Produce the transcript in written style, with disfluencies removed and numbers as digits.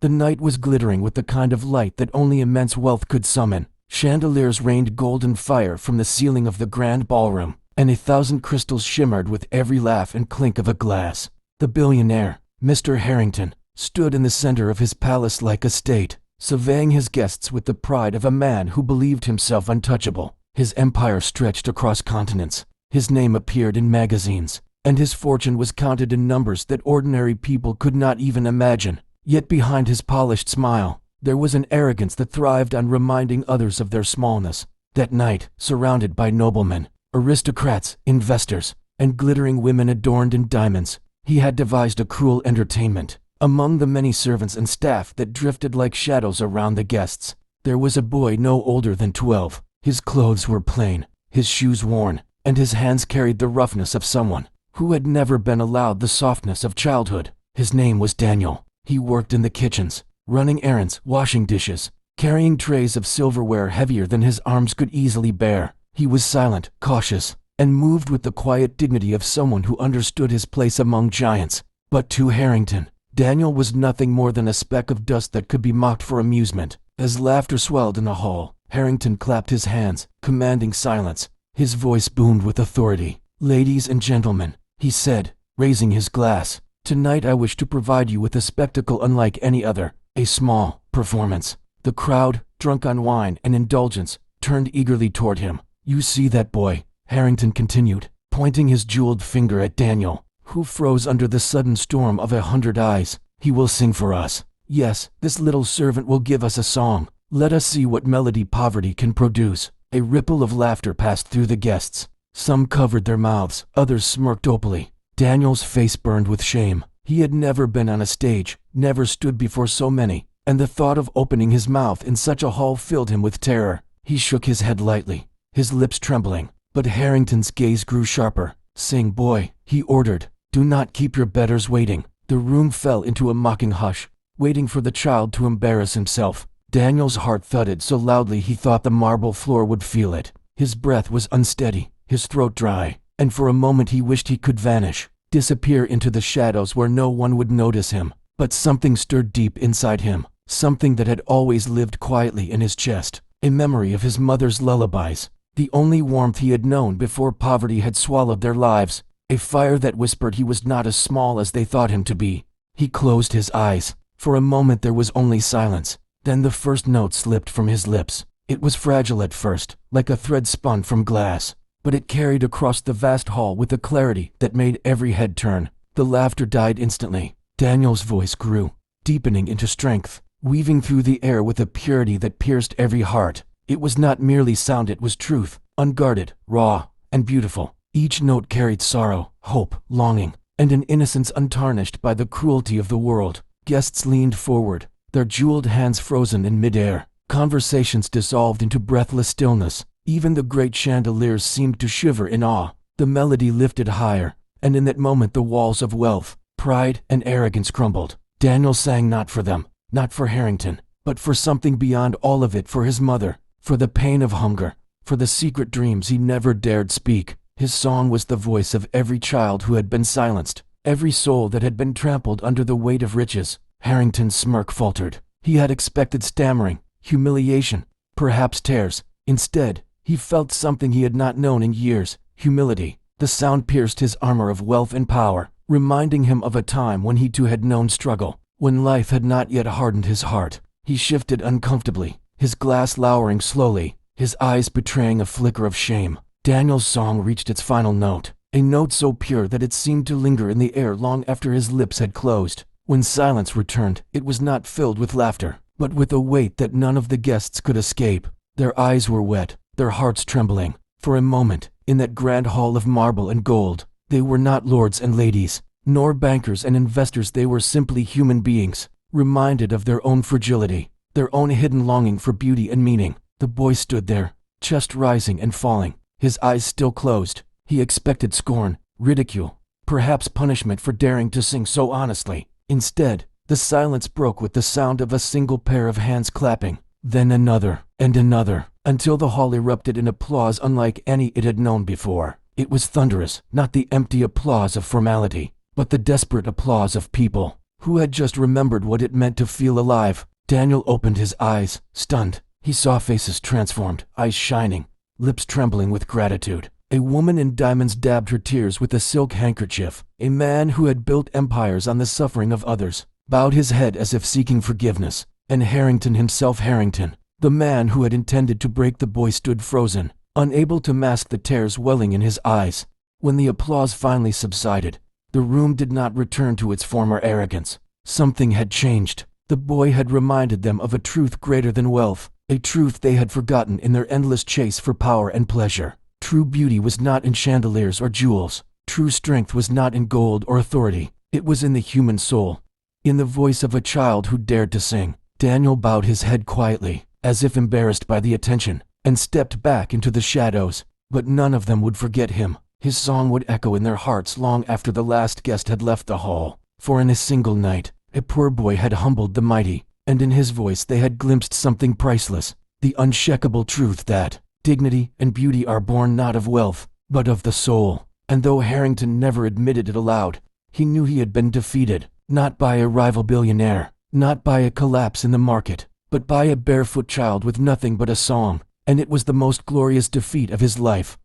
The night was glittering with the kind of light that only immense wealth could summon. Chandeliers rained golden fire from the ceiling of the grand ballroom, and 1,000 crystals shimmered with every laugh and clink of a glass. The billionaire, Mr. Harrington, stood in the center of his palace-like estate, surveying his guests with the pride of a man who believed himself untouchable. His empire stretched across continents. His name appeared in magazines, and his fortune was counted in numbers that ordinary people could not even imagine. Yet behind his polished smile, there was an arrogance that thrived on reminding others of their smallness. That night, surrounded by noblemen, aristocrats, investors, and glittering women adorned in diamonds, he had devised a cruel entertainment. Among the many servants and staff that drifted like shadows around the guests, there was a boy no older than 12. His clothes were plain, his shoes worn, and his hands carried the roughness of someone who had never been allowed the softness of childhood. His name was Daniel. He worked in the kitchens, running errands, washing dishes, carrying trays of silverware heavier than his arms could easily bear. He was silent, cautious, and moved with the quiet dignity of someone who understood his place among giants. But to Harrington, Daniel was nothing more than a speck of dust that could be mocked for amusement. As laughter swelled in the hall, Harrington clapped his hands, commanding silence. His voice boomed with authority. "Ladies and gentlemen," he said, raising his glass, "tonight I wish to provide you with a spectacle unlike any other, a small performance." The crowd, drunk on wine and indulgence, turned eagerly toward him. "You see that boy," Harrington continued, pointing his jeweled finger at Daniel, who froze under the sudden storm of 100 eyes. "He will sing for us. Yes, this little servant will give us a song. Let us see what melody poverty can produce." A ripple of laughter passed through the guests. Some covered their mouths, others smirked opally. Daniel's face burned with shame. He had never been on a stage, never stood before so many, and the thought of opening his mouth in such a hall filled him with terror. He shook his head lightly, his lips trembling, but Harrington's gaze grew sharper. "Sing, boy," he ordered. "Do not keep your betters waiting." The room fell into a mocking hush, waiting for the child to embarrass himself. Daniel's heart thudded so loudly he thought the marble floor would feel it. His breath was unsteady, his throat dry, and for a moment he wished he could vanish, disappear into the shadows where no one would notice him. But something stirred deep inside him, something that had always lived quietly in his chest, a memory of his mother's lullabies, the only warmth he had known before poverty had swallowed their lives, a fire that whispered he was not as small as they thought him to be. He closed his eyes. For a moment there was only silence. Then the first note slipped from his lips. It was fragile at first, like a thread spun from glass, but it carried across the vast hall with a clarity that made every head turn. The laughter died instantly. Daniel's voice grew, deepening into strength, weaving through the air with a purity that pierced every heart. It was not merely sound, it was truth, unguarded, raw, and beautiful. Each note carried sorrow, hope, longing, and an innocence untarnished by the cruelty of the world. Guests leaned forward, their jeweled hands frozen in midair. Conversations dissolved into breathless stillness. Even the great chandeliers seemed to shiver in awe. The melody lifted higher, and in that moment the walls of wealth, pride, and arrogance crumbled. Daniel sang not for them, not for Harrington, but for something beyond all of it, for his mother, for the pain of hunger, for the secret dreams he never dared speak. His song was the voice of every child who had been silenced, every soul that had been trampled under the weight of riches. Harrington's smirk faltered. He had expected stammering, humiliation, perhaps tears. Instead, he felt something he had not known in years, humility. The sound pierced his armor of wealth and power, reminding him of a time when he too had known struggle, when life had not yet hardened his heart. He shifted uncomfortably, his glass lowering slowly, his eyes betraying a flicker of shame. Daniel's song reached its final note, a note so pure that it seemed to linger in the air long after his lips had closed. When silence returned, it was not filled with laughter, but with a weight that none of the guests could escape. Their eyes were wet, their hearts trembling. For a moment, in that grand hall of marble and gold, they were not lords and ladies, nor bankers and investors. They were simply human beings, reminded of their own fragility, their own hidden longing for beauty and meaning. The boy stood there, chest rising and falling, his eyes still closed. He expected scorn, ridicule, perhaps punishment for daring to sing so honestly. Instead, the silence broke with the sound of a single pair of hands clapping, then another, and another, until the hall erupted in applause unlike any it had known before. It was thunderous, not the empty applause of formality, but the desperate applause of people who had just remembered what it meant to feel alive. Daniel opened his eyes, stunned. He saw faces transformed, eyes shining, lips trembling with gratitude. A woman in diamonds dabbed her tears with a silk handkerchief. A man who had built empires on the suffering of others bowed his head as if seeking forgiveness. And Harrington himself, Harrington, the man who had intended to break the boy, stood frozen, unable to mask the tears welling in his eyes. When the applause finally subsided, the room did not return to its former arrogance. Something had changed. The boy had reminded them of a truth greater than wealth, a truth they had forgotten in their endless chase for power and pleasure. True beauty was not in chandeliers or jewels. True strength was not in gold or authority. It was in the human soul, in the voice of a child who dared to sing. Daniel bowed his head quietly, as if embarrassed by the attention, and stepped back into the shadows. But none of them would forget him. His song would echo in their hearts long after the last guest had left the hall. For in a single night, a poor boy had humbled the mighty, and in his voice they had glimpsed something priceless, the unshakable truth that dignity and beauty are born not of wealth, but of the soul. And though Harrington never admitted it aloud, he knew he had been defeated, not by a rival billionaire, not by a collapse in the market, but by a barefoot child with nothing but a song. And it was the most glorious defeat of his life.